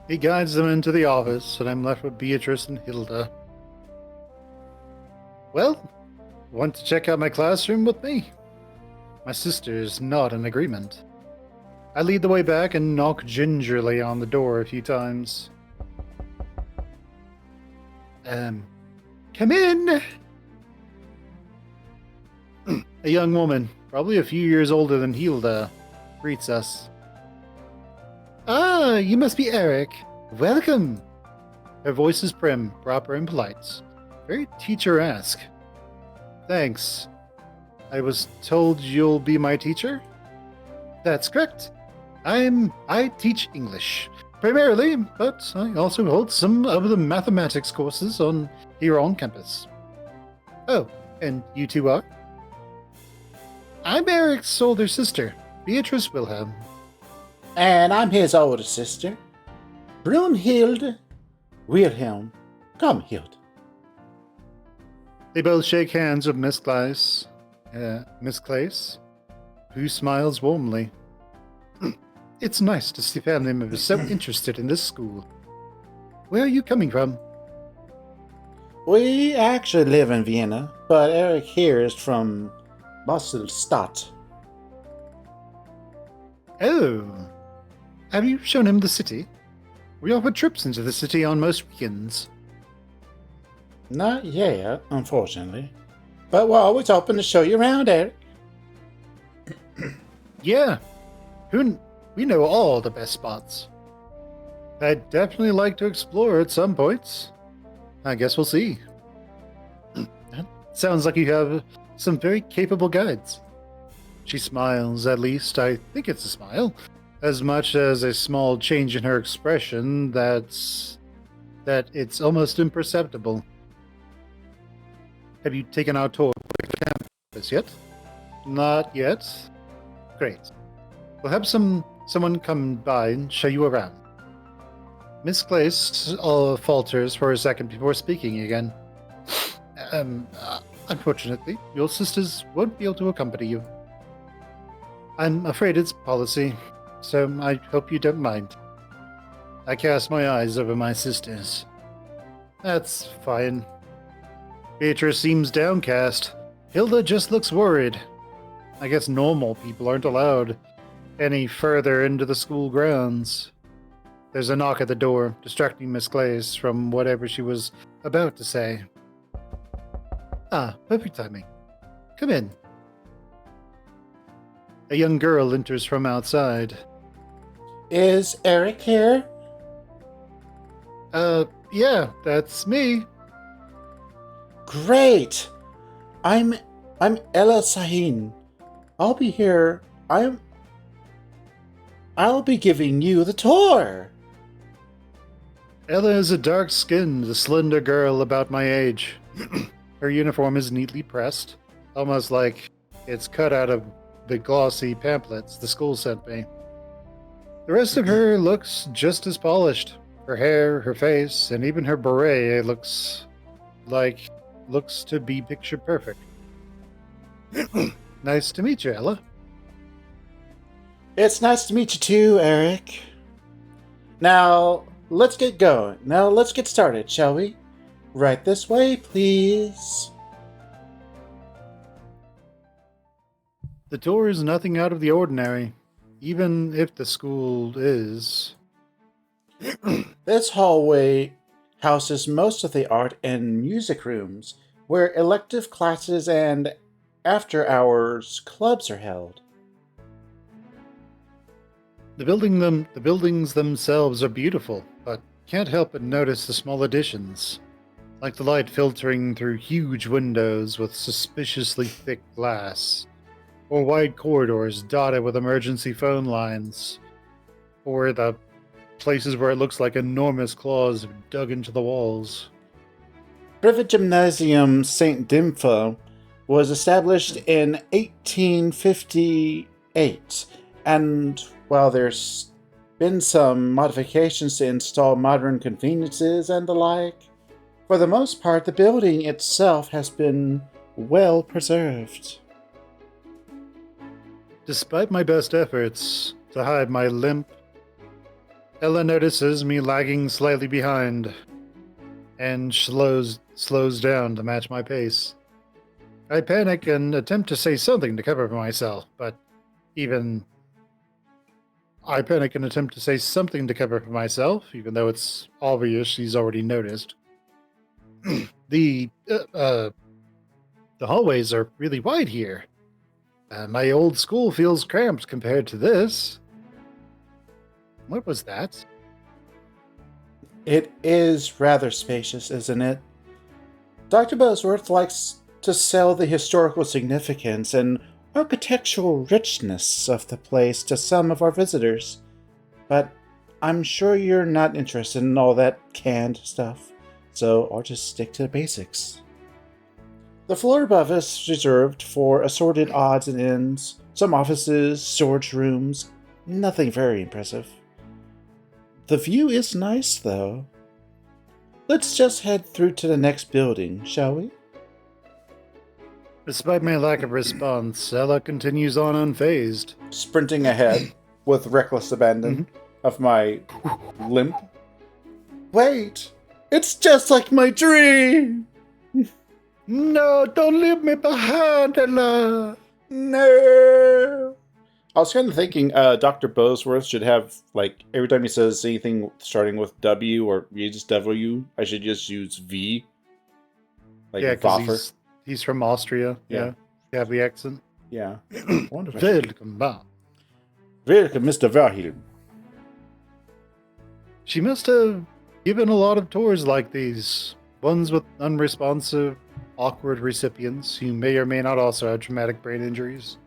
He guides them into the office, and I'm left with Beatrice and Hilda. Well, want to check out my classroom with me? My sister's not in agreement. I lead the way back and knock gingerly on the door a few times. Come in! A young woman, probably a few years older than Hilda, greets us. Ah, you must be Erik. Welcome. Her voice is prim, proper, and polite. Very teacher-esque. Thanks. I was told you'll be my teacher? That's correct. I teach English, primarily, but I also hold some of the mathematics courses here on campus. Oh, and you two are? I'm Eric's older sister, Beatrice Wilhelm. And I'm his older sister, Brunhild Wilhelm. Come, Hild. They both shake hands with Miss Clace, who smiles warmly. It's nice to see family members so interested in this school. Where are you coming from? We actually live in Vienna, but Erik here is from Basel-Stadt. Oh. Have you shown him the city? We offer trips into the city on most weekends. Not yet, unfortunately. But we're always open to show you around, Erik. Yeah. We know all the best spots. I'd definitely like to explore at some points. I guess we'll see. Sounds like you have some very capable guides. She smiles, at least I think it's a smile, as much as a small change in her expression that it's almost imperceptible. Have you taken our tour of the campus yet? Not yet. Great. We'll have someone come by and show you around. Miss Clace falters for a second before speaking again. Unfortunately, your sisters won't be able to accompany you. I'm afraid it's policy, so I hope you don't mind. I cast my eyes over my sisters. That's fine. Beatrice seems downcast. Hilda just looks worried. I guess normal people aren't allowed any further into the school grounds. There's a knock at the door, distracting Miss Clace from whatever she was about to say. Ah, perfect timing. Come in. A young girl enters from outside. Is Erik here? Yeah, that's me. Great! I'm Ella Sahin. I'll be here. I'll be giving you the tour. Ella is a dark-skinned, slender girl about my age. Her uniform is neatly pressed, almost like it's cut out of the glossy pamphlets the school sent me. The rest of her looks just as polished. Her hair, her face, and even her beret looks to be picture perfect. Nice to meet you, Ella. It's nice to meet you too, Erik. Now, let's get going. Now, let's get started, shall we? Right this way, please. The tour is nothing out of the ordinary, even if the school is. This hallway houses most of the art and music rooms, where elective classes and after-hours clubs are held. The buildings themselves are beautiful, but can't help but notice the small additions, like the light filtering through huge windows with suspiciously thick glass, or wide corridors dotted with emergency phone lines, or the places where it looks like enormous claws have dug into the walls. Privet Gymnasium St. Dimfo was established in 1858, and while there's been some modifications to install modern conveniences and the like, for the most part the building itself has been well preserved. Despite my best efforts to hide my limp, Ella notices me lagging slightly behind and slows down to match my pace. I panic and attempt to say something to cover for myself, but even I panic and attempt to say something to cover for myself, even though it's obvious she's already noticed. the hallways are really wide here. My old school feels cramped compared to this. What was that? It is rather spacious, isn't it? Dr. Bosworth likes to sell the historical significance and architectural richness of the place to some of our visitors, but I'm sure you're not interested in all that canned stuff, so I'll just stick to the basics. The floor above us is reserved for assorted odds and ends, some offices, storage rooms, nothing very impressive. The view is nice, though. Let's just head through to the next building, shall we? Despite my lack of response, Ella continues on unfazed. Sprinting ahead with reckless abandon of my limp. Wait! It's just like my dream! No, don't leave me behind, Ella! No! I was kind of thinking Dr. Bosworth should have, like, every time he says anything starting with W or uses W, I should just use V. Like, yeah, Waffer. because he's from Austria. Yeah. You have the accent. Yeah. Wonderful. Welcome back. Welcome, Mr. Verhill. She must have given a lot of tours like these. Ones with unresponsive, awkward recipients who may or may not also have traumatic brain injuries.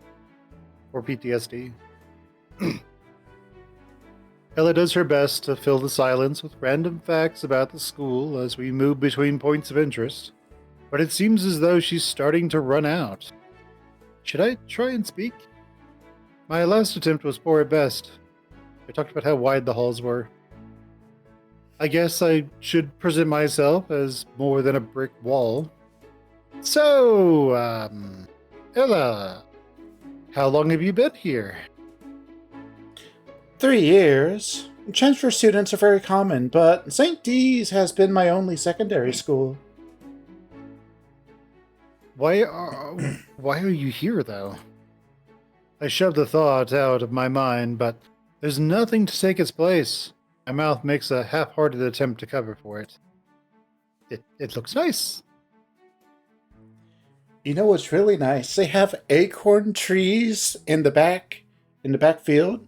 Or PTSD. Ella does her best to fill the silence with random facts about the school as we move between points of interest, but it seems as though she's starting to run out. Should I try and speak? My last attempt was poor at best. I talked about how wide the halls were. I guess I should present myself as more than a brick wall. So, Ella, how long have you been here? 3 years. Transfer students are very common, but St. D's has been my only secondary school. Why are you here, though? I shoved the thought out of my mind, but there's nothing to take its place. My mouth makes a half-hearted attempt to cover for it. It looks nice. You know what's really nice? They have acorn trees in the back field.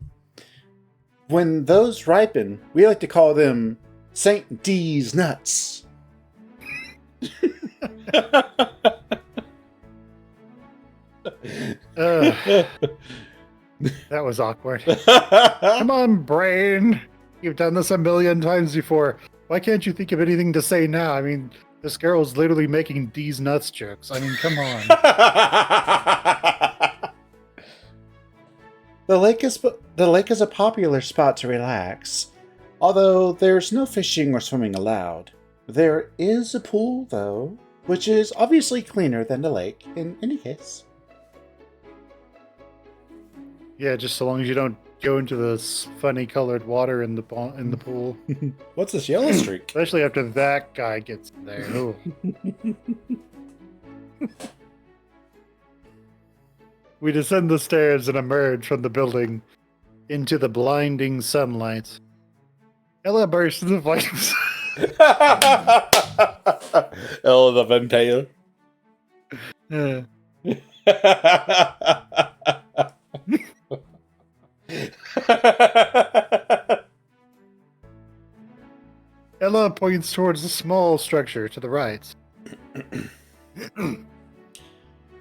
When those ripen, we like to call them St. D's nuts. That was awkward. Come on, brain. You've done this a million times before. Why can't you think of anything to say now? I mean, this girl's literally making D's nuts jokes. I mean, come on. The lake is a popular spot to relax, although there's no fishing or swimming allowed. There is a pool, though, which is obviously cleaner than the lake in any case. Yeah, just so long as you don't go into the funny colored water in the pool. What's this yellow streak? Especially after that guy gets there. Ooh. We descend the stairs and emerge from the building into the blinding sunlight. Ella bursts into flames. Ella the vampire. Yeah. Ella points towards a small structure to the right.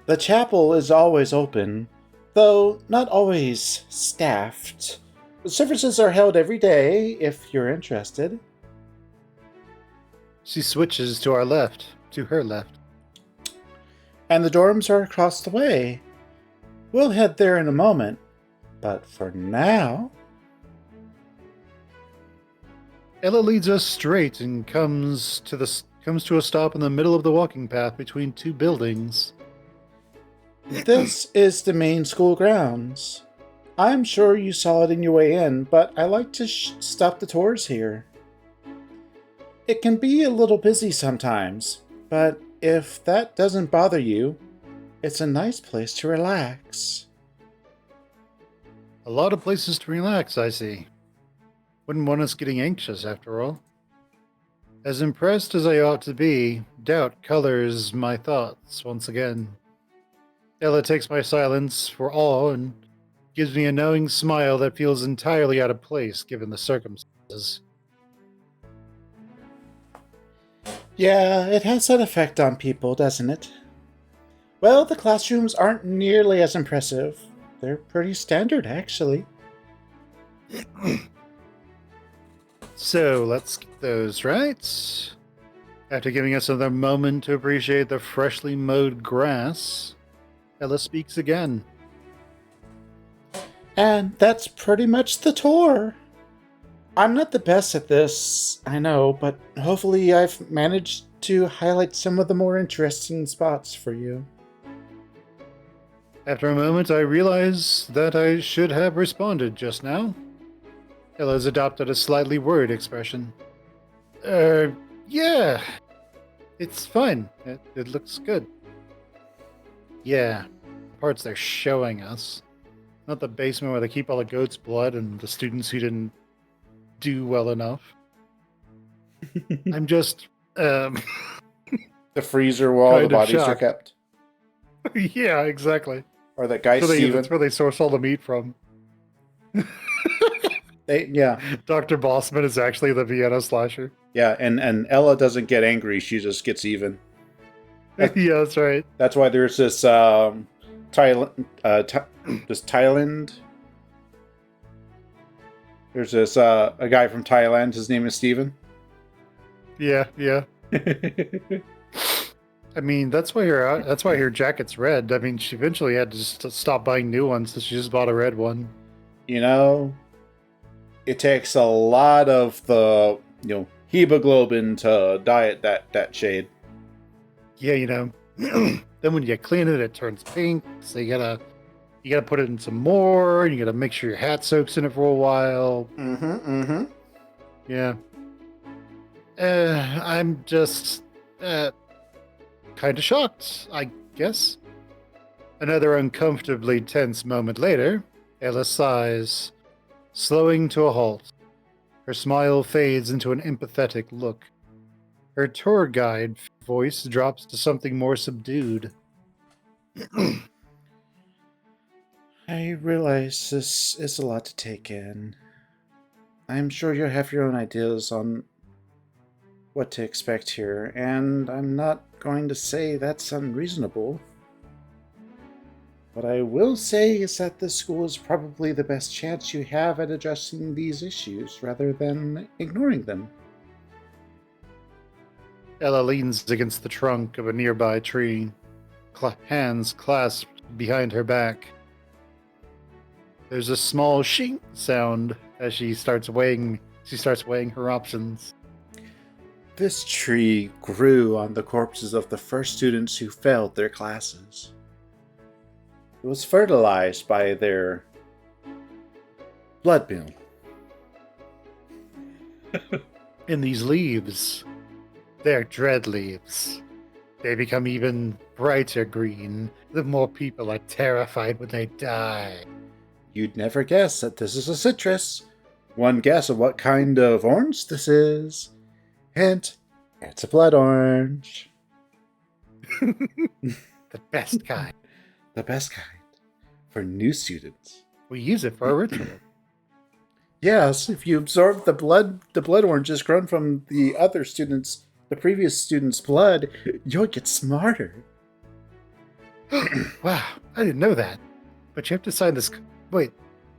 The chapel is always open, though not always staffed. The services are held every day, if you're interested. She switches to her left. And the dorms are across the way. We'll head there in a moment, but for now... Ella leads us straight and comes to a stop in the middle of the walking path between two buildings. This is the main school grounds. I'm sure you saw it in your way in, but I like to stop the tours here. It can be a little busy sometimes, but if that doesn't bother you, it's a nice place to relax. A lot of places to relax, I see. Wouldn't want us getting anxious, after all. As impressed as I ought to be, doubt colors my thoughts once again. Ella takes my silence for awe and gives me a knowing smile that feels entirely out of place given the circumstances. Yeah, it has that effect on people, doesn't it? Well, the classrooms aren't nearly as impressive. They're pretty standard, actually. So, let's get those right. After giving us another moment to appreciate the freshly mowed grass, Ella speaks again. And that's pretty much the tour. I'm not the best at this, I know, but hopefully I've managed to highlight some of the more interesting spots for you. After a moment, I realize that I should have responded just now. Ella's adopted a slightly worried expression. Yeah. It's fine. It looks good. Yeah. Parts they're showing us. Not the basement where they keep all the goat's blood and the students who didn't do well enough. I'm just, The freezer where all the kind of bodies are shocked. kept. Yeah, exactly. Or that guy Steven. That's where they source all the meat from. Yeah. Dr. Bossman is actually the Vienna slasher. Yeah, and Ella doesn't get angry, she just gets even. Yeah, that's right. That's why there's this Thailand. There's this a guy from Thailand. His name is Steven. Yeah. I mean, that's why her jacket's red. I mean, she eventually had to just stop buying new ones, so she just bought a red one. You know, it takes a lot of the hemoglobin to dye it that shade. Yeah, then when you clean it, it turns pink. So you gotta put it in some more, and you gotta make sure your hat soaks in it for a while. Yeah. I'm just kind of shocked, I guess. Another uncomfortably tense moment later, Ella sighs, slowing to a halt. Her smile fades into an empathetic look. Her tour guide voice drops to something more subdued. I realize this is a lot to take in. I'm sure you have your own ideas on what to expect here, and I'm not going to say that's unreasonable. What I will say is that this school is probably the best chance you have at addressing these issues rather than ignoring them. Ella leans against the trunk of a nearby tree, hands clasped behind her back. There's a small shink sound as she starts weighing her options. This tree grew on the corpses of the first students who failed their classes. It was fertilized by their blood meal. And these leaves, they're dread leaves. They become even brighter green the more people are terrified when they die. You'd never guess that this is a citrus. One guess of what kind of orange this is. Hint, it's a blood orange. The best kind. The best kind. For new students. We use it for a ritual. Yes, if you absorb the blood oranges grown from the previous student's blood, you'll get smarter. Wow, I didn't know that. But you have to sign this... Wait,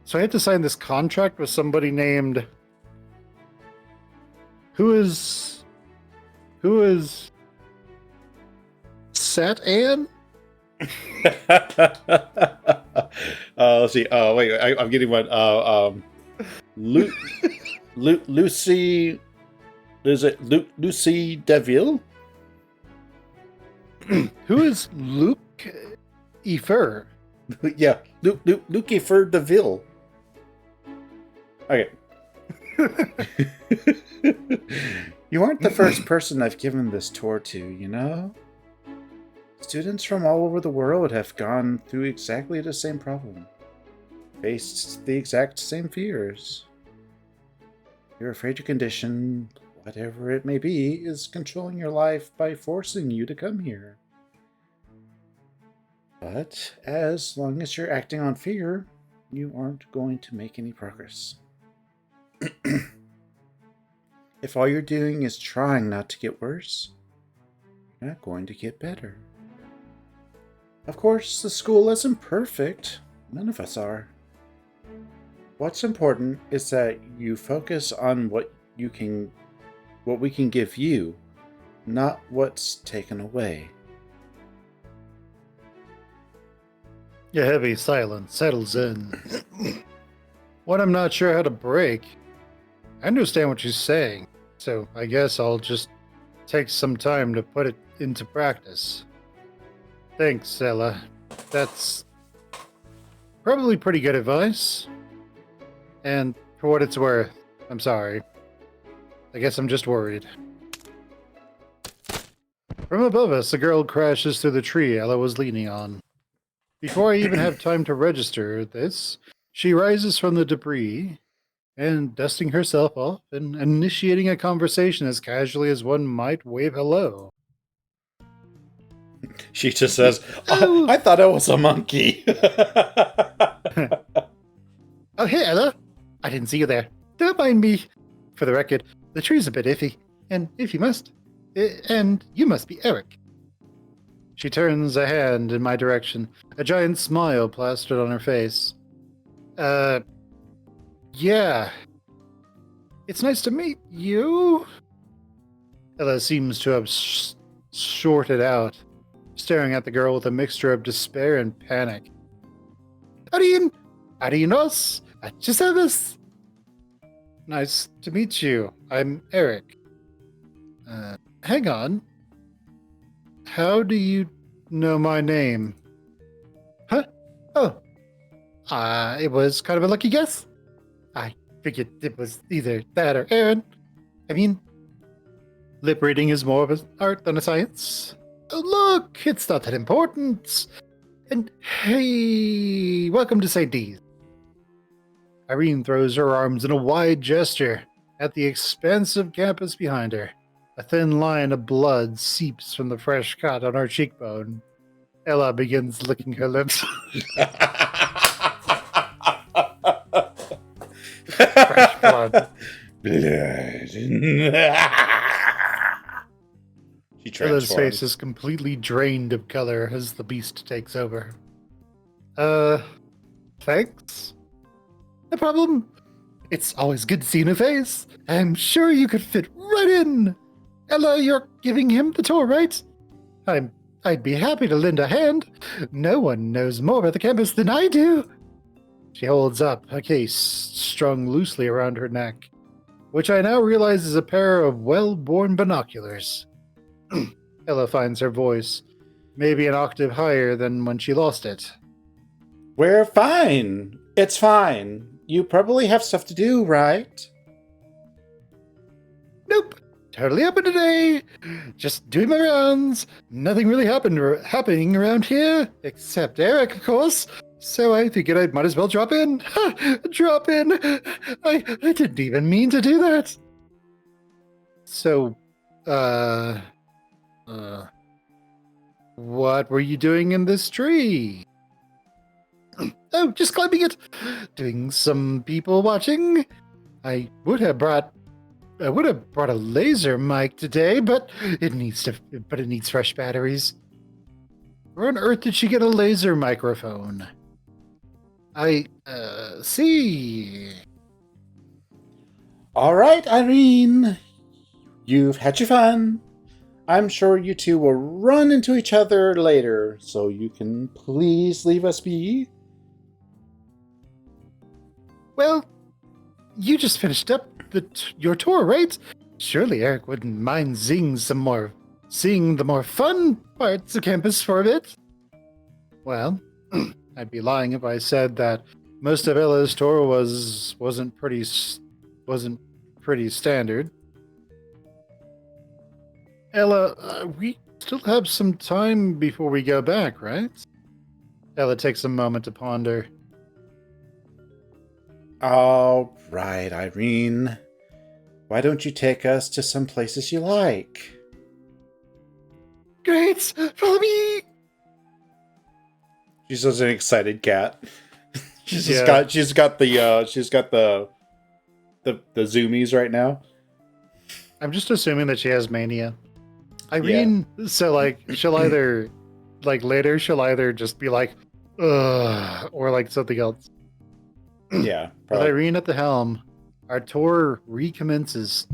so I have to sign this contract with somebody named... Who is... Sat Ann? Let's see. Wait, I'm getting one. Lucy. Is it Lucy Deville? Who is Luke Efer? Yeah, Luke Efer Deville. Okay. You aren't the first person I've given this tour to, you know? Students from all over the world have gone through exactly the same problem, faced the exact same fears. You're afraid your condition, whatever it may be, is controlling your life by forcing you to come here. But as long as you're acting on fear, you aren't going to make any progress. If all you're doing is trying not to get worse, you're not going to get better. Of course, the school isn't perfect. None of us are. What's important is that you focus on what we can give you, not what's taken away. A heavy silence settles in. What I'm not sure how to break. I understand what she's saying, so I guess I'll just take some time to put it into practice. Thanks, Ella. That's probably pretty good advice. And for what it's worth, I'm sorry. I guess I'm just worried. From above us, a girl crashes through the tree Ella was leaning on. Before I even have time to register this, she rises from the debris and, dusting herself off and initiating a conversation as casually as one might wave hello. She just says, Oh. I thought I was a monkey. Oh, hey, Ella. I didn't see you there. Don't mind me. For the record, the tree's a bit iffy, and if you must, and you must be Erik. She turns a hand in my direction, a giant smile plastered on her face. Yeah. It's nice to meet you. Ella seems to have shorted out, staring at the girl with a mixture of despair and panic. Adios, at your service. Nice to meet you. I'm Erik. Hang on. How do you know my name? Huh? Oh. It was kind of a lucky guess. I figured it was either that or Aaron. I mean, lip reading is more of an art than a science. Oh, look, it's not that important. And hey, welcome to St. D's. Irene throws her arms in a wide gesture at the expansive campus behind her. A thin line of blood seeps from the fresh cut on her cheekbone. Ella begins licking her lips. Fresh blood. Ella's face is completely drained of color as the beast takes over. Thanks? No problem. It's always good to see a new face. I'm sure you could fit right in. Ella, you're giving him the tour, right? I'd be happy to lend a hand. No one knows more about the campus than I do. She holds up a case strung loosely around her neck, which I now realize is a pair of well-worn binoculars. Ella finds her voice, maybe an octave higher than when she lost it. We're fine. It's fine. You probably have stuff to do, right? Nope. Totally open today. Just doing my rounds. Nothing really happening around here, except Erik, of course. So I figured I might as well drop in. Drop in. I didn't even mean to do that. So, what were you doing in this tree? Oh, just climbing it. Doing some people watching. I would have brought a laser mic today, but it needs fresh batteries. Where on earth did she get a laser microphone? I see. All right, Irene. You've had your fun. I'm sure you two will run into each other later, so you can please leave us be. Well, you just finished up your tour, right? Surely Erik wouldn't mind seeing the more fun parts of campus for a bit. Well, I'd be lying if I said that most of Ella's tour wasn't pretty standard. Ella, we still have some time before we go back, right? Ella takes a moment to ponder. All right, Irene. Why don't you take us to some places you like? Great! Follow me! She's such an excited cat. she's Yeah. got the zoomies right now. I'm just assuming that she has mania. Irene, so like she'll either like later she'll either just be like, ugh, or like something else. Yeah. With Probably. Irene at the helm, our tour recommences.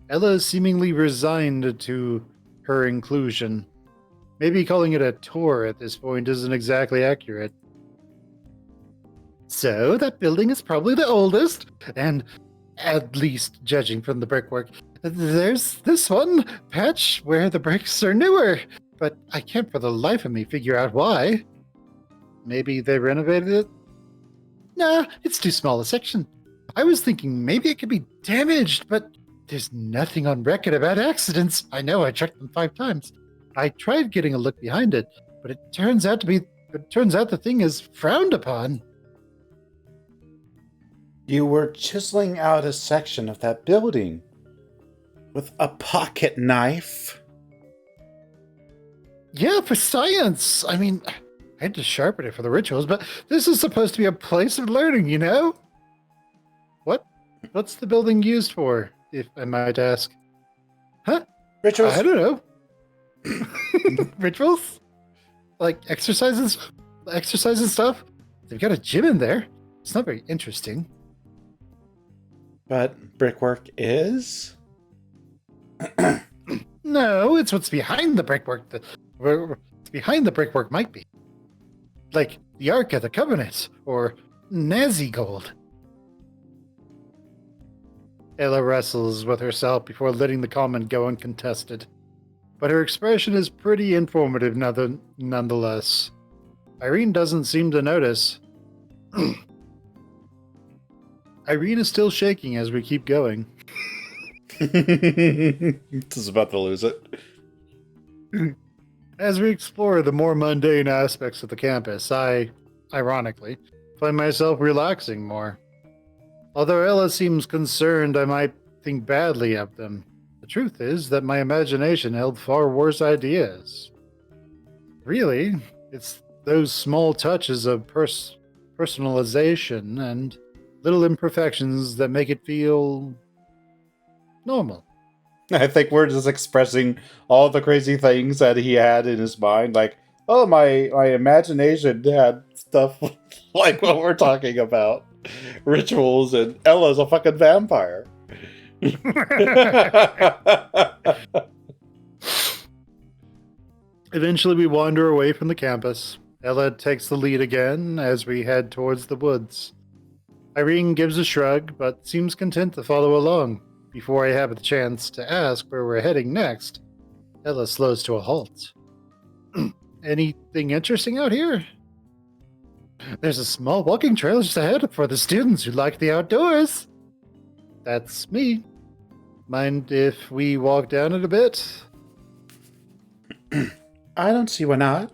Ella is seemingly resigned to her inclusion. Maybe calling it a tour at this point isn't exactly accurate. So, that building is probably the oldest, and at least judging from the brickwork. There's this one patch where the bricks are newer, but I can't for the life of me figure out why. Maybe they renovated it? Nah, it's too small a section. I was thinking maybe it could be damaged, but there's nothing on record about accidents. I know I checked them 5 times. I tried getting a look behind it, but it turns out the thing is frowned upon. You were chiseling out a section of that building with a pocket knife. Yeah, for science. I mean, I had to sharpen it for the rituals, but this is supposed to be a place of learning, you know? What's the building used for, if I might ask? Huh? Rituals? I don't know. Rituals? Like exercises and stuff? They've got a gym in there. It's not very interesting. But brickwork is? No, it's what's behind the brickwork. What's behind the brickwork might be. Like the Ark of the Covenant, or Nazi gold. Ella wrestles with herself before letting the comment go uncontested. But her expression is pretty informative nonetheless. Irene doesn't seem to notice. Irene is still shaking as we keep going. Just about to lose it. As we explore the more mundane aspects of the campus, I, ironically, find myself relaxing more. Although Ella seems concerned I might think badly of them, the truth is that my imagination held far worse ideas. Really, it's those small touches of personalization and little imperfections that make it feel normal. I think we're just expressing all the crazy things that he had in his mind. Like, oh, my imagination had stuff like what we're talking about. Rituals, and Ella's a fucking vampire. Eventually, we wander away from the campus. Ella takes the lead again as we head towards the woods. Irene gives a shrug, but seems content to follow along. Before I have the chance to ask where we're heading next, Ella slows to a halt. Anything interesting out here? There's a small walking trail just ahead for the students who like the outdoors. That's me. Mind if we walk down it a bit? I don't see why not.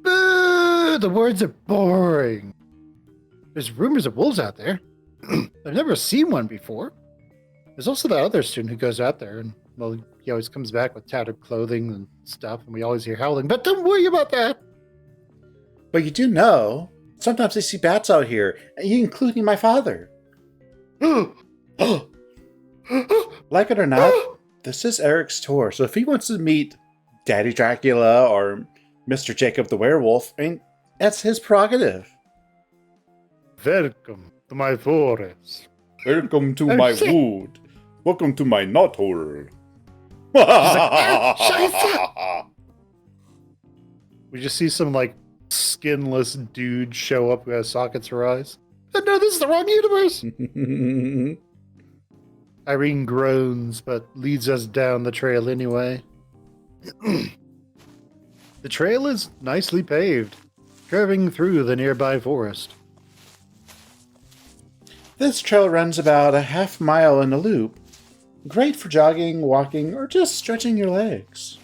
Boo! The words are boring. There's rumors of wolves out there. I've never seen one before. There's also that other student who goes out there and, well, he always comes back with tattered clothing and stuff, and we always hear howling, but don't worry about that. But you do know, sometimes I see bats out here, including my father. Like it or not, this is Erik's tour, so if he wants to meet Daddy Dracula or Mr. Jacob the Werewolf, I mean, that's his prerogative. Welcome to my forest. Welcome to Oh, my shit. wood. Welcome to my nut hole. We just see some, like, skinless dude show up who has sockets for eyes. Oh, no, this is the wrong universe! Irene groans, but leads us down the trail anyway. The trail is nicely paved. curving through the nearby forest. This trail runs about a half mile in a loop. Great for jogging, walking, or just stretching your legs.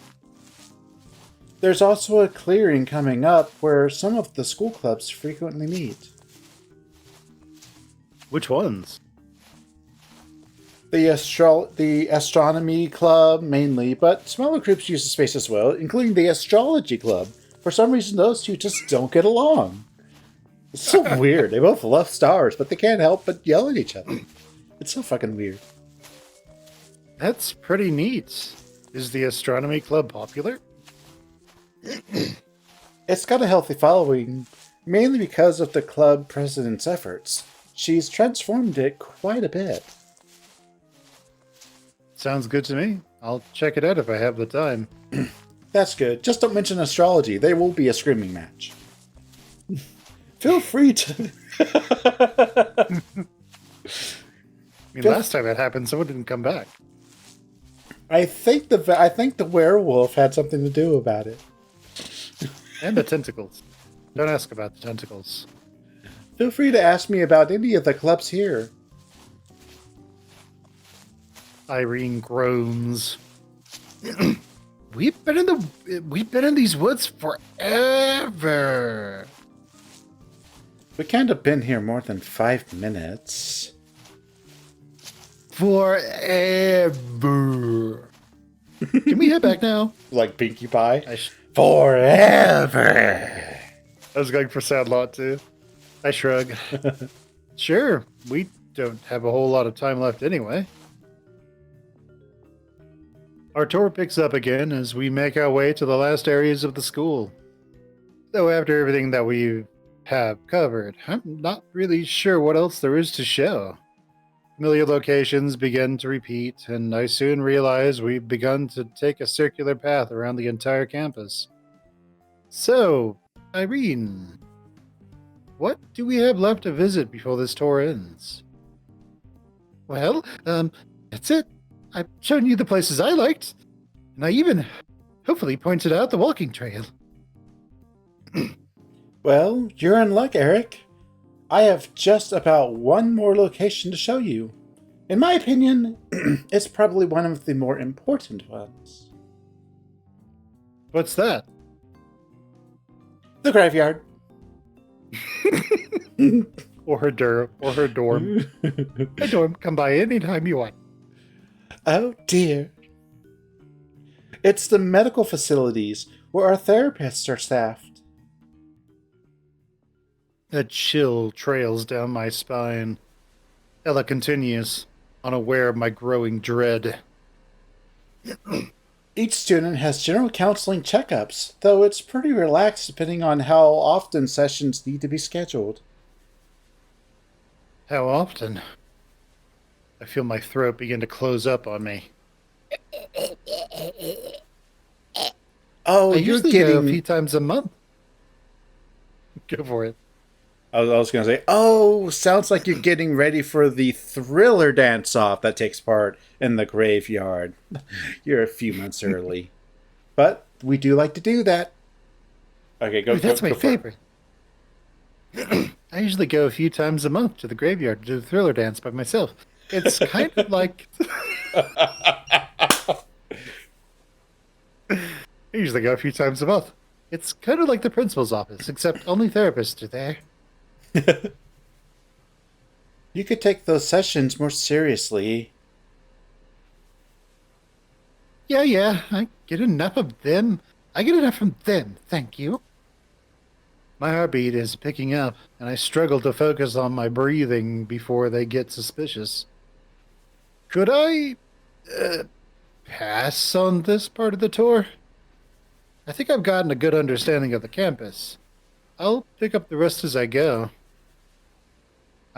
There's also a clearing coming up where some of the school clubs frequently meet. Which ones? The astronomy club mainly, but smaller groups use the space as well, including the astrology club. For some reason, those two just don't get along. It's so weird. They both love stars, but they can't help but yell at each other. It's so fucking weird. That's pretty neat. Is the astronomy club popular? It's got a healthy following, mainly because of the club president's efforts. She's transformed it quite a bit. Sounds good to me. I'll check it out if I have the time. That's good. Just don't mention astrology. There will be a screaming match. Feel free to... Last time that happened, someone didn't come back. I think the werewolf had something to do about it. And the tentacles. Don't ask about the tentacles. Feel free to ask me about any of the clubs here. Irene groans. We've been in these woods forever. We can't have been here more than 5 minutes. Forever. Can we head back now? Like Pinkie Pie? Forever! I was going for Sandlot too. I shrug. Sure, we don't have a whole lot of time left anyway. Our tour picks up again as we make our way to the last areas of the school. Though after everything that we have covered, I'm not really sure what else there is to show. Familiar locations begin to repeat, and I soon realize we've begun to take a circular path around the entire campus. So, Irene, what do we have left to visit before this tour ends? Well, that's it. I've shown you the places I liked, and I even hopefully pointed out the walking trail. Well, you're in luck, Eric. I have just about one more location to show you. In my opinion, it's probably one of the more important ones. What's that? The graveyard. Or her dorm. Hey, dorm, come by anytime you want. Oh dear. It's the medical facilities where our therapists are staffed. A chill trails down my spine. Ella continues, unaware of my growing dread. Each student has general counseling checkups, though it's pretty relaxed depending on how often sessions need to be scheduled. How often? I feel my throat begin to close up on me. Oh, I you're usually go a getting... few times a month. Go for it. I was going to say, oh, sounds like you're getting ready for the thriller dance-off that takes part in the graveyard. You're a few months early. But we do like to do that. Okay, go. Ooh, that's go, my go favorite. I usually go a few times a month to the graveyard to do the thriller dance by myself. It's kind of like... I usually go a few times a month. It's kind of like the principal's office, except only therapists are there. You could take those sessions more seriously. Yeah, I get enough of them. I get enough from them, thank you. My heartbeat is picking up, and I struggle to focus on my breathing before they get suspicious. Could I pass on this part of the tour? I think I've gotten a good understanding of the campus. I'll pick up the rest as I go.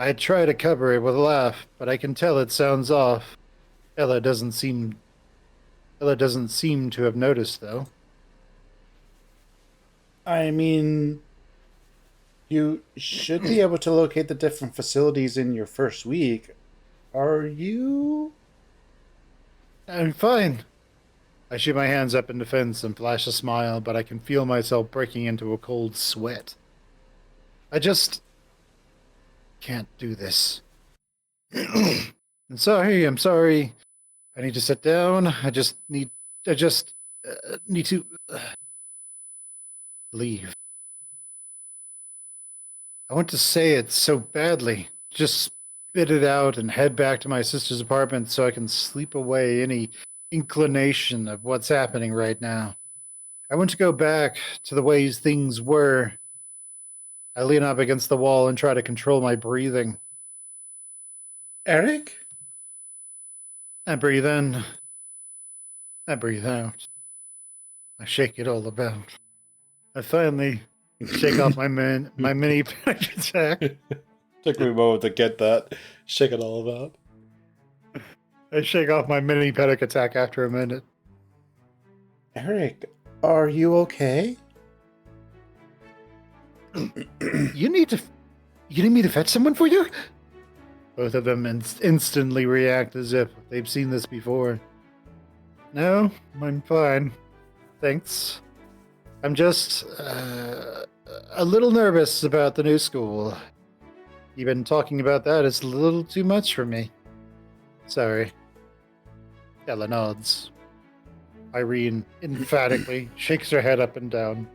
I try to cover it with a laugh, but I can tell it sounds off. Ella doesn't seem to have noticed, though. I mean, you should be able to locate the different facilities in your first week. Are you? I'm fine. I shoot my hands up in defense and flash a smile, but I can feel myself breaking into a cold sweat. I just can't do this. I'm sorry. I'm sorry. I need to sit down. I just need to leave. I want to say it so badly. Just spit it out and head back to my sister's apartment so I can sleep away any inclination of what's happening right now. I want to go back to the ways things were. I lean up against the wall and try to control my breathing. Eric? I breathe in. I breathe out. I shake it all about. I finally shake off my mini panic attack. Took me a moment to get that. Shake it all about. I shake off my mini panic attack after a minute. Eric, are you okay? You need me to fetch someone for you? Both of them instantly react as if they've seen this before. No, I'm fine. Thanks. I'm just a little nervous about the new school. Even talking about that is a little too much for me. Sorry. Ella nods. Irene emphatically shakes her head up and down.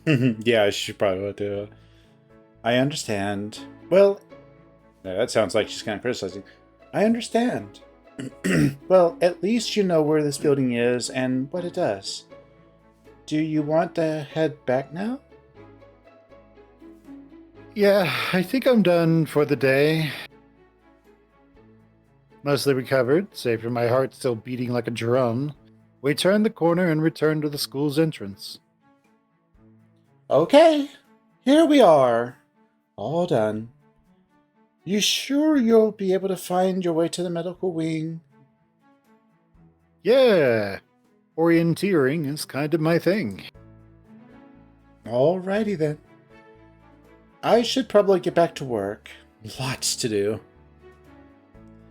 Yeah, she probably would do it. I understand. Well, no, that sounds like she's kind of criticizing. I understand. Well, at least you know where this building is and what it does. Do you want to head back now? Yeah, I think I'm done for the day. Mostly recovered, save for my heart still beating like a drum. We turn the corner and return to the school's entrance. Okay, here we are. All done. You sure you'll be able to find your way to the medical wing? Yeah, orienteering is kind of my thing. Alrighty then. I should probably get back to work. Lots to do.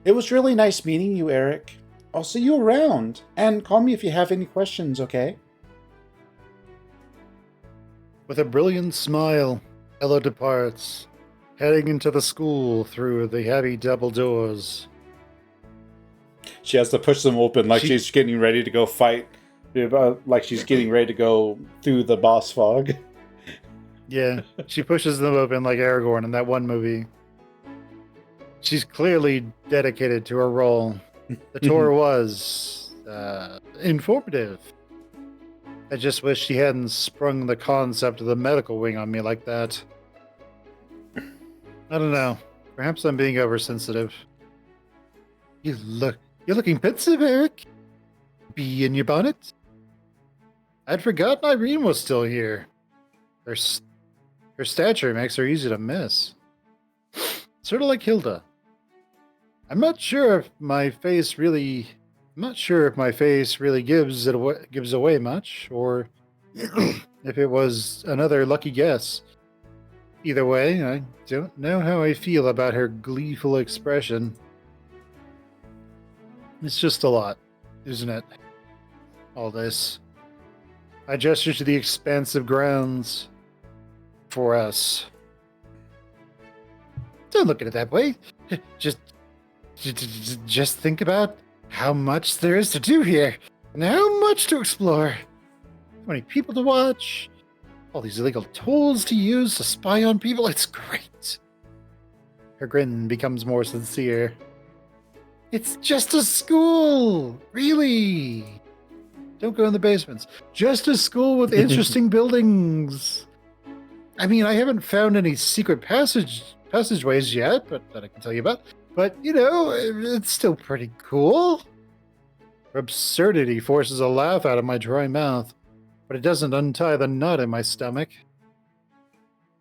It was really nice meeting you, Eric. I'll see you around, and call me if you have any questions, okay? With a brilliant smile, Ella departs, heading into the school through the heavy double doors. She has to push them open like she's getting ready to go fight. Like she's getting ready to go through the boss fog. Yeah, she pushes them open like Aragorn in that one movie. She's clearly dedicated to her role. The tour was informative. I just wish she hadn't sprung the concept of the medical wing on me like that. I don't know. Perhaps I'm being oversensitive. You're looking pensive, Eric. Bee in your bonnet? I'd forgotten Irene was still here. Her stature makes her easy to miss. Sort of like Hilda. I'm not sure if my face really gives away much, or if it was another lucky guess. Either way, I don't know how I feel about her gleeful expression. It's just a lot, isn't it? All this. I gesture to the expansive grounds for us. Don't look at it that way. Just think about how much there is to do here, and how much to explore. How many people to watch, all these illegal tools to use to spy on people. It's great. Her grin becomes more sincere. It's just a school, really. Don't go in the basements. Just a school with interesting buildings. I mean, I haven't found any secret passageways yet, but that I can tell you about. But, you know, it's still pretty cool. Her absurdity forces a laugh out of my dry mouth, but it doesn't untie the knot in my stomach.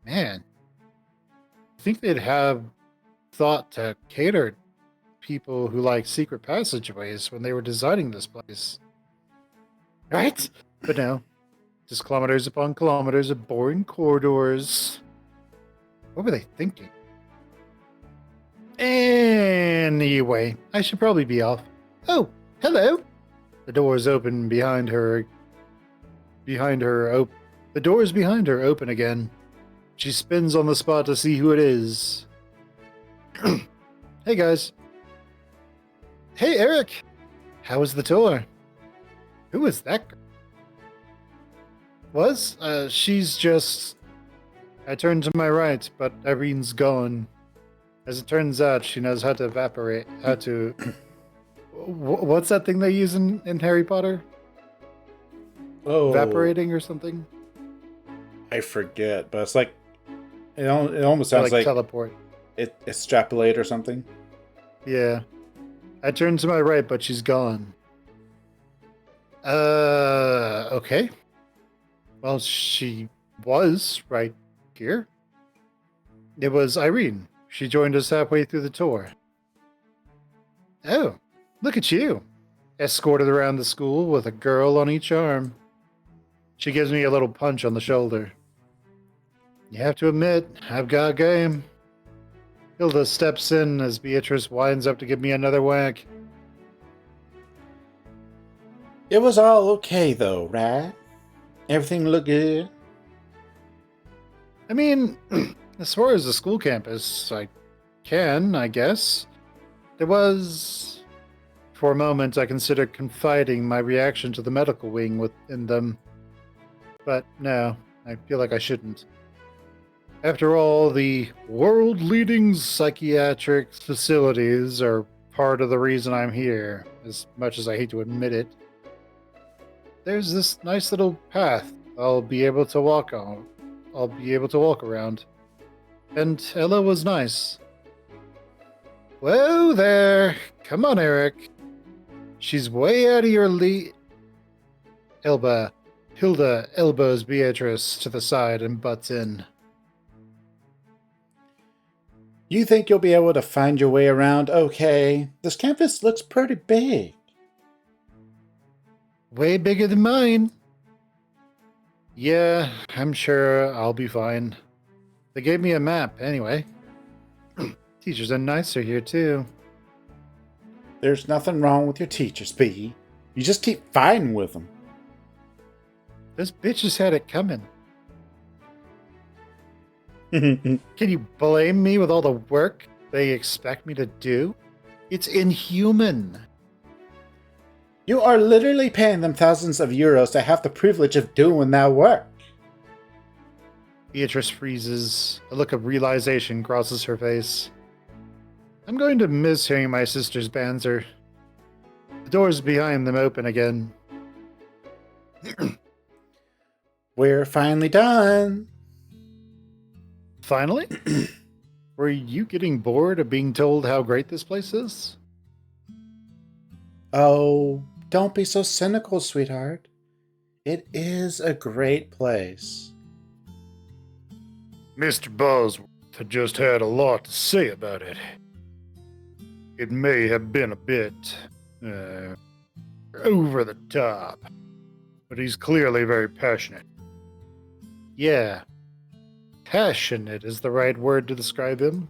Man, I think they'd have thought to cater people who like secret passageways when they were designing this place. Right? But no. Just kilometers upon kilometers of boring corridors. What were they thinking? Anyway, I should probably be off. Oh, hello. The doors open behind her. The doors behind her open again. She spins on the spot to see who it is. Hey, guys. Hey, Erik. How was the tour? Who was that girl? She's just... I turned to my right, but Irene's gone. As it turns out, she knows how to evaporate. How to... What's that thing they use in Harry Potter? Oh, Evaporating or something? I forget, but it's like it almost sounds like teleport. Extrapolate or something. Yeah. I turned to my right, but she's gone. Okay. Well, she was right here. It was Irene. She joined us halfway through the tour. Oh, look at you. Escorted around the school with a girl on each arm. She gives me a little punch on the shoulder. You have to admit, I've got game. Hilda steps in as Beatrice winds up to give me another whack. It was all okay, though, right? Everything looked good? I mean, as far as the school campus, I guess. There was... For a moment, I considered confiding my reaction to the medical wing within them. But no, I feel like I shouldn't. After all, the world-leading psychiatric facilities are part of the reason I'm here, as much as I hate to admit it. There's this nice little path I'll be able to walk on. I'll be able to walk around. And Ella was nice. Whoa there! Come on, Erik. She's way out of your league. Hilda elbows Beatrice to the side and butts in. You think you'll be able to find your way around okay? This campus looks pretty big. Way bigger than mine. Yeah, I'm sure I'll be fine. They gave me a map, anyway. Teachers are nicer here, too. There's nothing wrong with your teachers, B. You just keep fighting with them. Those bitches had it coming. Can you blame me with all the work they expect me to do? It's inhuman. You are literally paying them thousands of euros to have the privilege of doing that work. Beatrice freezes. A look of realization crosses her face. I'm going to miss hearing my sister's banter. The doors behind them open again. We're finally done. Finally? Were you getting bored of being told how great this place is? Oh, don't be so cynical, sweetheart. It is a great place. Mr. Bosworth had just had a lot to say about it. It may have been a bit, over the top, but he's clearly very passionate. Yeah, passionate is the right word to describe him.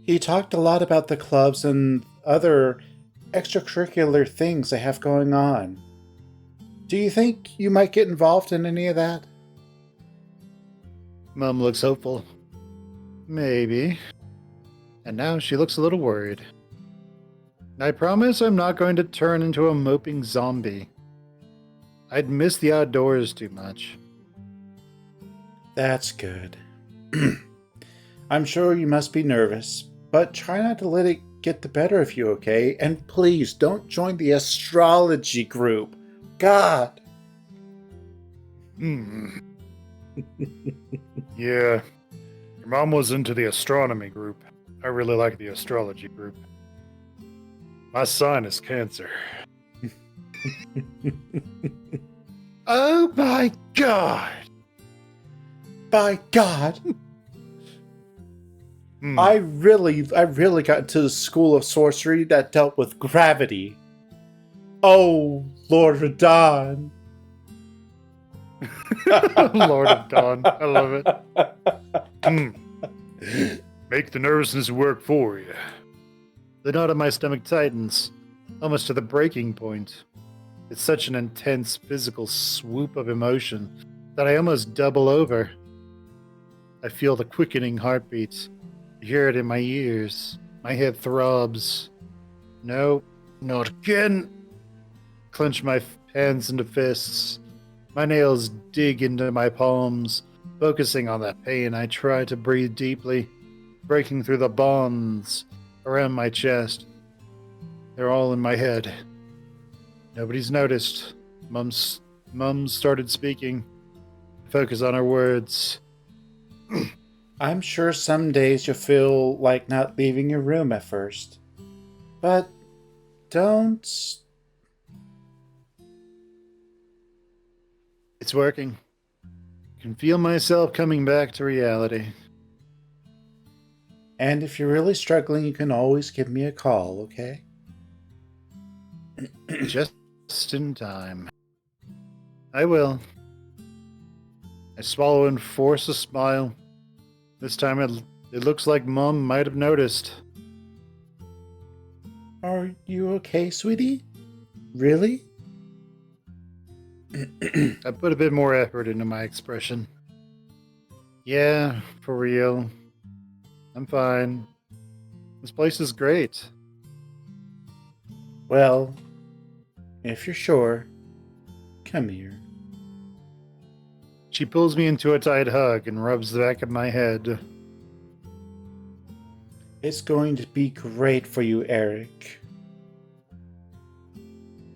He talked a lot about the clubs and other extracurricular things they have going on. Do you think you might get involved in any of that? Mum looks hopeful. Maybe. And now she looks a little worried. I promise I'm not going to turn into a moping zombie. I'd miss the outdoors too much. That's good. I'm sure you must be nervous, but try not to let it get the better of you, okay? And please don't join the astrology group. God. Yeah. Your mom was into the astronomy group. I really like the astrology group. My sign is Cancer. Oh my God! By God! I really got into the school of sorcery that dealt with gravity. Oh, Lord of Dawn. Lord of Dawn. I love it. Make the nervousness work for you. The knot in my stomach tightens, almost to the breaking point. It's such an intense physical swoop of emotion that I almost double over. I feel the quickening heartbeats. I hear it in my ears. My head throbs. No, not again. Clench my hands into fists. My nails dig into my palms. Focusing on that pain, I try to breathe deeply, breaking through the bonds around my chest. They're all in my head. Nobody's noticed. Mum started speaking. Focus on her words. I'm sure some days you'll feel like not leaving your room at first. But don't. It's working. I can feel myself coming back to reality. And if you're really struggling, you can always give me a call, okay? Just in time. I will. I swallow and force a smile. This time it looks like Mom might have noticed. Are you okay, sweetie? Really? I put a bit more effort into my expression. Yeah, for real. I'm fine. This place is great. Well, if you're sure, come here. She pulls me into a tight hug and rubs the back of my head. It's going to be great for you, Erik.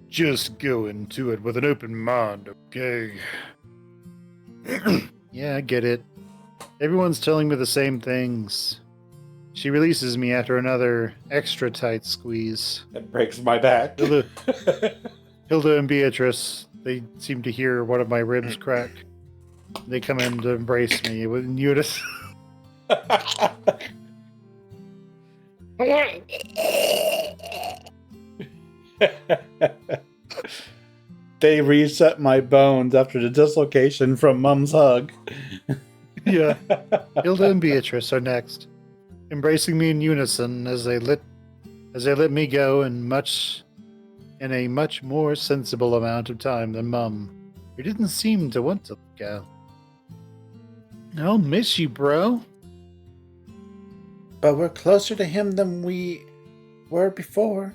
Just go into it with an open mind, okay? Yeah, I get it. Everyone's telling me the same things. She releases me after another extra tight squeeze. That breaks my back. Hilda and Beatrice, they seem to hear one of my ribs crack. They come in to embrace me with unison. They reset my bones after the dislocation from Mum's hug. Yeah. Hilda and Beatrice are next, embracing me in unison as they let me go in a much more sensible amount of time than Mum, who didn't seem to want to go. I'll miss you, bro. But we're closer to him than we were before.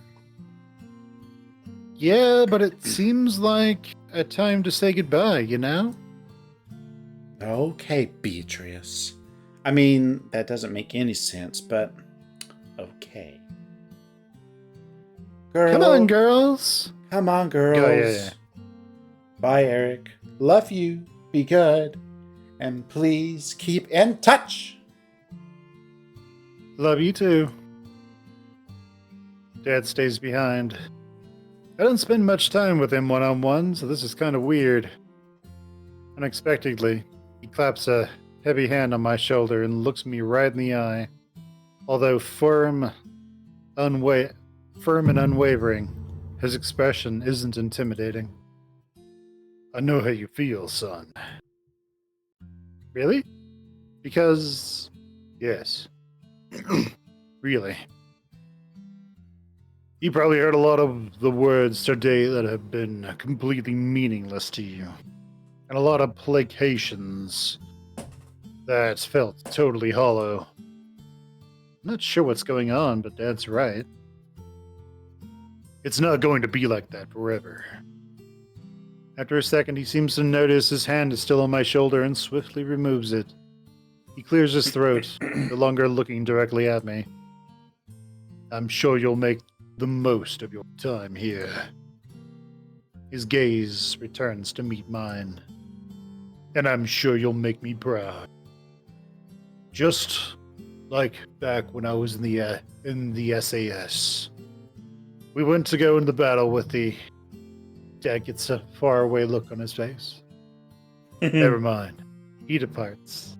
Yeah, but it seems like a time to say goodbye, you know? Okay, Beatrice. I mean, that doesn't make any sense, but okay. Come on, girls. Come on, girls. Oh, yeah. Bye, Erik. Love you. Be good. And please keep in touch. Love you too. Dad stays behind. I don't spend much time with him one-on-one, so this is kind of weird. Unexpectedly, he claps a heavy hand on my shoulder and looks me right in the eye. Although firm and unwavering, his expression isn't intimidating. I know how you feel, son. Really? Because, yes. Really. You probably heard a lot of the words today that have been completely meaningless to you. And a lot of placations that felt totally hollow. I'm not sure what's going on, but Dad's right. It's not going to be like that forever. After a second, he seems to notice his hand is still on my shoulder and swiftly removes it. He clears his throat, no longer looking directly at me. I'm sure you'll make the most of your time here. His gaze returns to meet mine. And I'm sure you'll make me proud. Just like back when I was in the SAS. We went to go into battle with the... Dad gets a faraway look on his face. Never mind. He departs.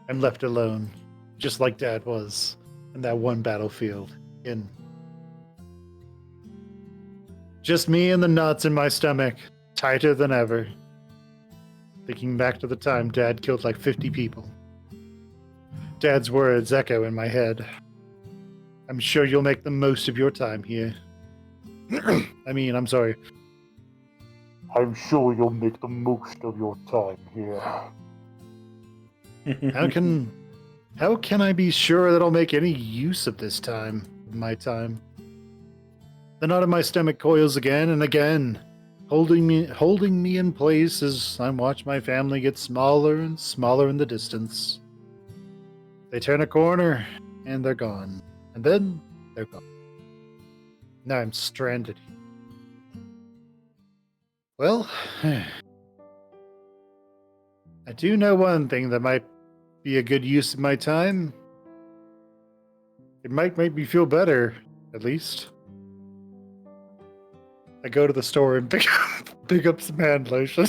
I'm left alone, just like Dad was in that one battlefield. Just me and the knots in my stomach, tighter than ever. Thinking back to the time Dad killed like 50 people. Dad's words echo in my head. I'm sure you'll make the most of your time here. I'm sorry. I'm sure you'll make the most of your time here. How can I be sure that I'll make any use of this time, my time? The knot in my stomach coils again and again, holding me in place as I watch my family get smaller and smaller in the distance. They turn a corner, and they're gone. And then, they're gone. Now I'm stranded here. Well, I do know one thing that might be a good use of my time. It might make me feel better, at least. I go to the store and pick up some hand lotion.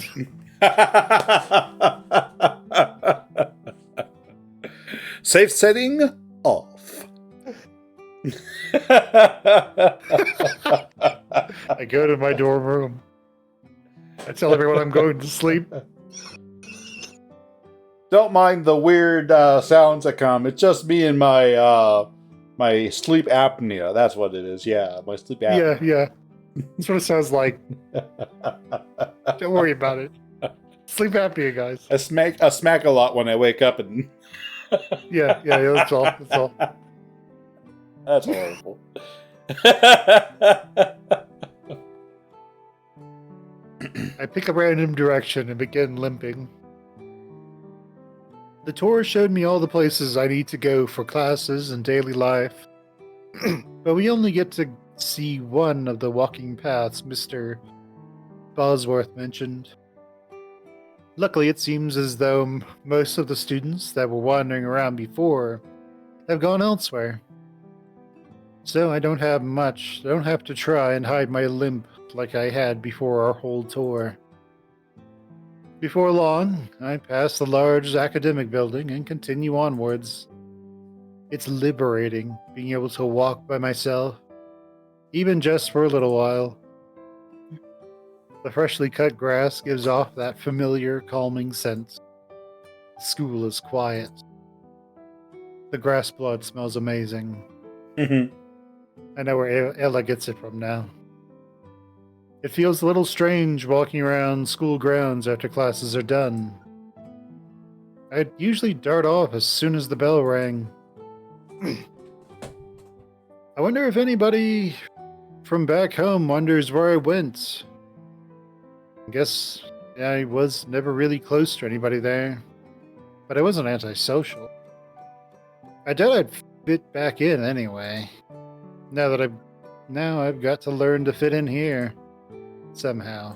Safe setting off. I go to my dorm room. I tell everyone I'm going to sleep. Don't mind the weird sounds that come. It's just me and my my sleep apnea. That's what it is. Yeah, my sleep apnea. Yeah. That's what it sounds like. Don't worry about it. Sleep apnea, guys. I smack a lot when I wake up and yeah, that's all. That's horrible. I pick a random direction and begin limping. The tour showed me all the places I need to go for classes and daily life, but we only get to see one of the walking paths Mr. Bosworth mentioned. Luckily, it seems as though most of the students that were wandering around before have gone elsewhere. So I don't have to try and hide my limp like I had before our whole tour. Before long, I pass the large academic building and continue onwards. It's liberating being able to walk by myself, even just for a little while. The freshly cut grass gives off that familiar, calming scent. School is quiet. The grass blood smells amazing. I know where Ella gets it from now. It feels a little strange walking around school grounds after classes are done. I'd usually dart off as soon as the bell rang. I wonder if anybody from back home wonders where I went. I guess I was never really close to anybody there, but I wasn't antisocial. I doubt I'd fit back in anyway. Now I've got to learn to fit in here. Somehow.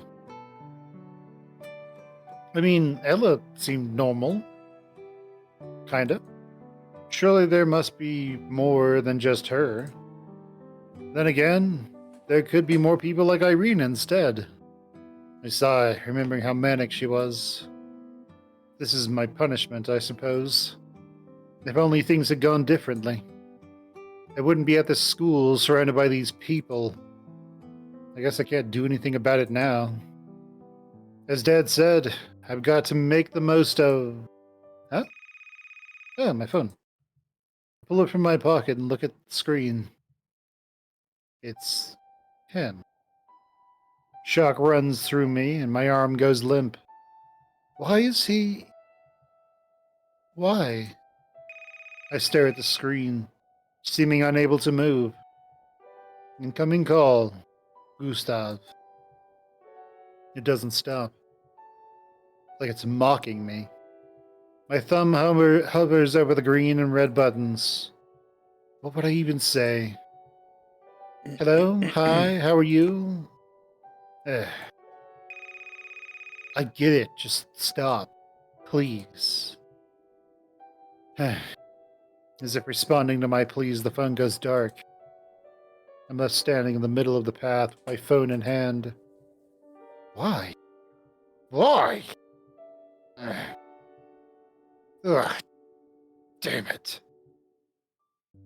I mean, Ella seemed normal. Kinda. Surely there must be more than just her. Then again, there could be more people like Irene instead. I sigh, remembering how manic she was. This is my punishment, I suppose. If only things had gone differently. I wouldn't be at this school surrounded by these people. I guess I can't do anything about it now. As Dad said, I've got to make the most of... Huh? Oh, my phone. I pull it from my pocket and look at the screen. It's him. Shock runs through me and my arm goes limp. Why is he... Why? I stare at the screen, seeming unable to move. Incoming call. Gustav. It doesn't stop. Like it's mocking me. My thumb hovers over the green and red buttons. What would I even say? Hello? Hi? How are you? I get it. Just stop. Please. As if responding to my pleas, the phone goes dark. I'm left standing in the middle of the path, my phone in hand. Why? Why? Ugh. Damn it.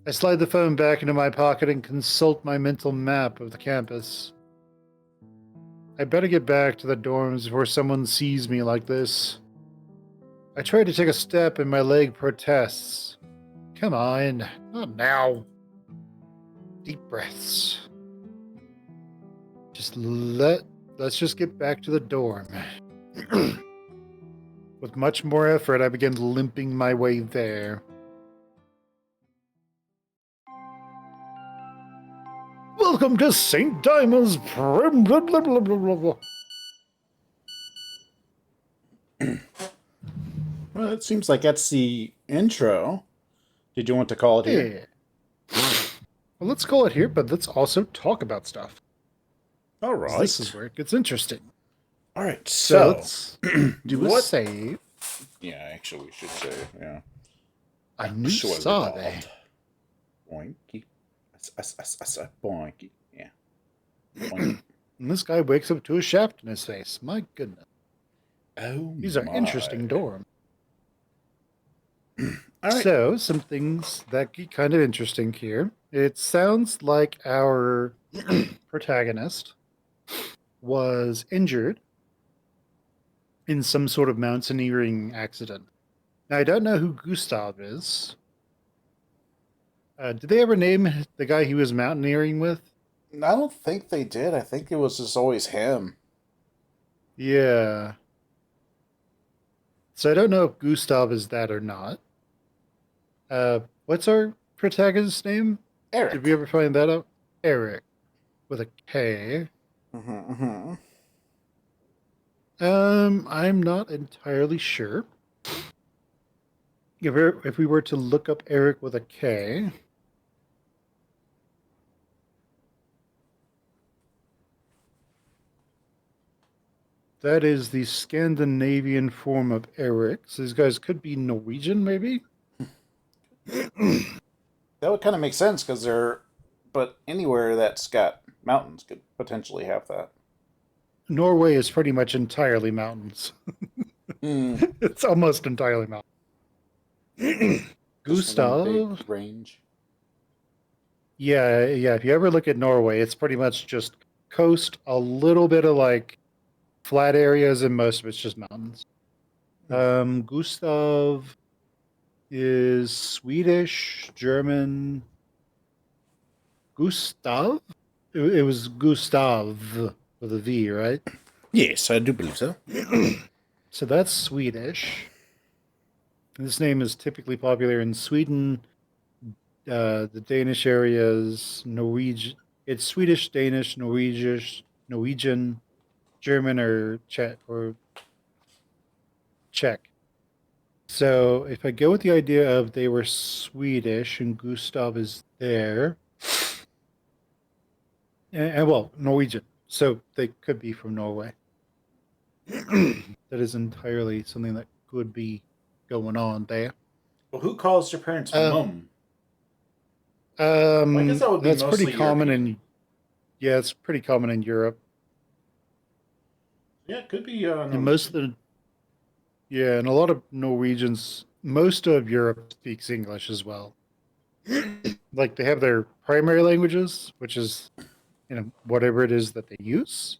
I slide the phone back into my pocket and consult my mental map of the campus. I better get back to the dorms before someone sees me like this. I try to take a step and my leg protests. Come on, not now. Deep breaths. Just let let's just get back to the dorm. With much more effort, I began limping my way there. Welcome to St. Diamond's. Blah, blah, blah, blah, blah, blah. Well, it seems like that's the intro. Did you want to call it here? Yeah. Well, let's call it here, but let's also talk about stuff. All right. This is where it gets interesting. All right. So So, let's do a what? save. Yeah, actually, we should say, yeah. A new So what is it saw called? Boinky. Boinky. Yeah. Boinky. And this guy wakes up to a shaft in his face. My goodness. Oh, These are interesting dorms. All right. So, some things that get kind of interesting here. It sounds like our protagonist was injured in some sort of mountaineering accident. Now, I don't know who Gustav is. Did they ever name the guy he was mountaineering with? I don't think they did. I think it was just always him. Yeah. So I don't know if Gustav is that or not. What's our protagonist's name? Erik. Did we ever find that out? Erik, with a K. Mm-hmm. I'm not entirely sure. If we were to look up Erik with a K, that is the Scandinavian form of Erik. So these guys could be Norwegian, maybe? That would kind of make sense because but anywhere that's got mountains could potentially have that. Norway is pretty much entirely mountains. It's almost entirely mountains. Gustav. Range. Yeah. If you ever look at Norway, it's pretty much just coast, a little bit of like flat areas, and most of it's just mountains. Gustav is Swedish, German. Gustav? It was Gustav with a V, right? Yes, I do believe so. So that's Swedish. This name is typically popular in Sweden, the Danish areas, Norwegian. It's Swedish, Danish, Norwegian, German, or Czech. So if I go with the idea of they were Swedish and Gustav is there, and well, Norwegian, so they could be from Norway. That is entirely something that could be going on there. Well, who calls their parents mum? I guess that would be that's pretty mostly common European. it's pretty common in Europe. Yeah, it could be. And and a lot of Norwegians, most of Europe speaks English as well. Like they have their primary languages, which is, whatever it is that they use.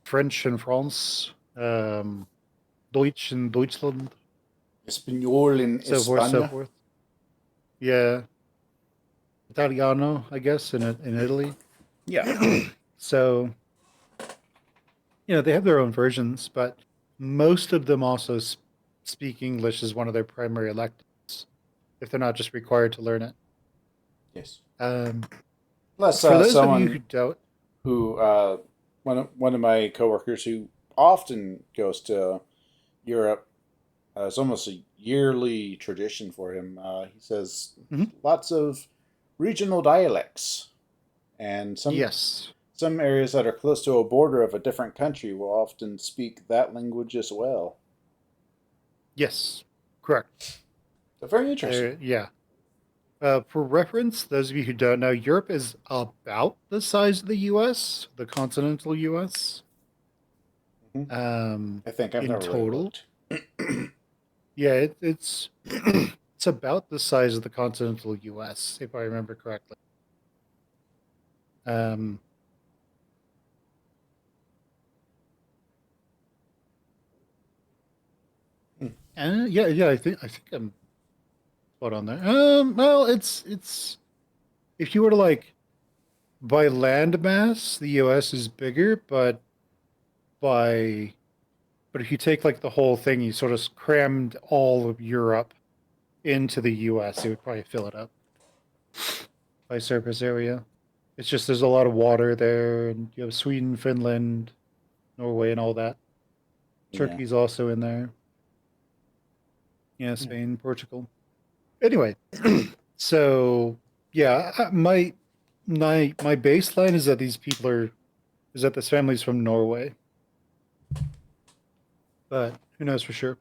French in France, Deutsch in Deutschland, Espanol in so forth, so España. forth. Yeah, Italiano, I guess, in Italy. Yeah. So, they have their own versions, but most of them also speak English as one of their primary electives, if they're not just required to learn it. Yes. For those of you who don't, one of my coworkers who often goes to Europe, it's almost a yearly tradition for him. He says lots of regional dialects, and some areas that are close to a border of a different country will often speak that language as well. Yes, correct. So very interesting. Yeah. For reference, those of you who don't know, Europe is about the size of the U.S., the continental U.S. I think I've in never really total. looked. Yeah, it's it's about the size of the continental U.S., if I remember correctly. And I think I'm spot on there. Well, it's if you were to like by land mass, the U.S. is bigger, but by but if you take like the whole thing, you sort of crammed all of Europe into the U.S., it would probably fill it up by surface area. It's just there's a lot of water there, and you have Sweden, Finland, Norway, and all that. Yeah. Turkey's also in there. Yeah, Spain, Portugal. Anyway, so yeah, my baseline is that is that this family's from Norway, but who knows for sure?